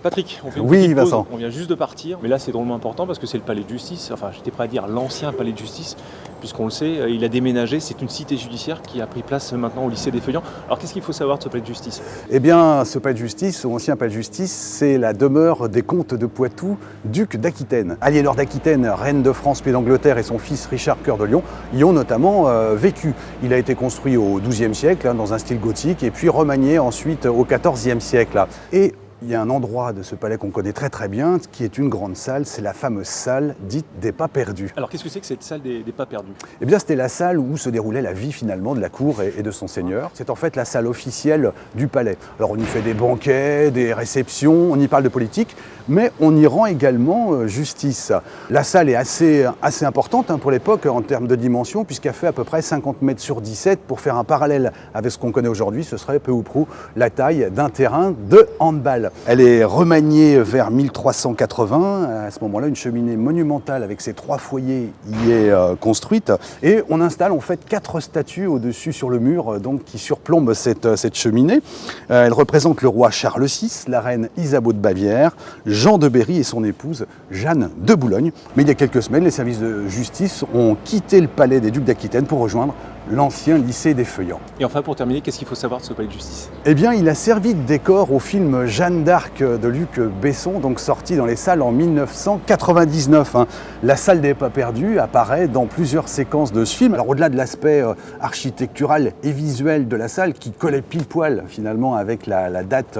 Patrick, on fait une Oui, petite pause. Vincent. On vient juste de partir, mais là c'est drôlement important parce que c'est le palais de justice, enfin j'étais prêt à dire l'ancien palais de justice, puisqu'on le sait, il a déménagé, c'est une cité judiciaire qui a pris place maintenant au lycée des Feuillants. Alors qu'est-ce qu'il faut savoir de ce palais de justice? Eh bien, ce palais de justice, ou ancien palais de justice, c'est la demeure des comtes de Poitou, duc d'Aquitaine. Aliénor d'Aquitaine, reine de France puis d'Angleterre, et son fils Richard Cœur de Lion y ont notamment vécu. Il a été construit au XIIe siècle, dans un style gothique, et puis remanié ensuite au XIVe siècle. Et il y a un endroit de ce palais qu'on connaît très très bien, qui est une grande salle, c'est la fameuse salle dite des pas perdus. Alors qu'est-ce que c'est que cette salle des pas perdus? Eh bien, c'était la salle où se déroulait la vie finalement de la cour et de son seigneur. C'est en fait la salle officielle du palais. Alors on y fait des banquets, des réceptions, on y parle de politique, mais on y rend également justice. La salle est assez importante pour l'époque en termes de dimension, puisqu'elle fait à peu près 50 mètres sur 17. Pour faire un parallèle avec ce qu'on connaît aujourd'hui, ce serait peu ou prou la taille d'un terrain de handball. Elle est remaniée vers 1380. À ce moment-là, une cheminée monumentale avec ses 3 foyers y est construite. Et on installe en fait 4 statues au-dessus sur le mur donc, qui surplombent cette cheminée. Elles représentent le roi Charles VI, la reine Isabeau de Bavière, Jean de Berry et son épouse Jeanne de Boulogne. Mais il y a quelques semaines, les services de justice ont quitté le palais des ducs d'Aquitaine pour rejoindre l'ancien lycée des Feuillants. Et enfin pour terminer, qu'est-ce qu'il faut savoir de ce palais de justice? Eh bien, il a servi de décor au film Jeanne d'Arc de Luc Besson, donc sorti dans les salles en 1999. La salle des pas perdus apparaît dans plusieurs séquences de ce film. Alors au-delà de l'aspect architectural et visuel de la salle, qui collait pile poil finalement avec la date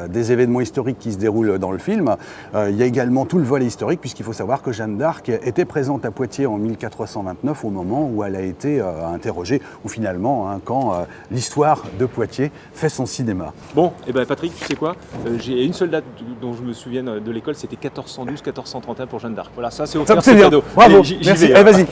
des événements historiques qui se déroulent dans le film, il y a également tout le volet historique, puisqu'il faut savoir que Jeanne d'Arc était présente à Poitiers en 1429 au moment où elle a été interrogée, ou finalement quand l'histoire de Poitiers fait son cinéma. Bon, et ben Patrick, tu sais quoi, j'ai une seule date dont je me souviens de l'école, c'était 1412-1431 pour Jeanne d'Arc. Voilà, ça c'est offert, C'est c'est bien, cadeau. bravo, Allez, j'y merci, vais, allez, vas-y.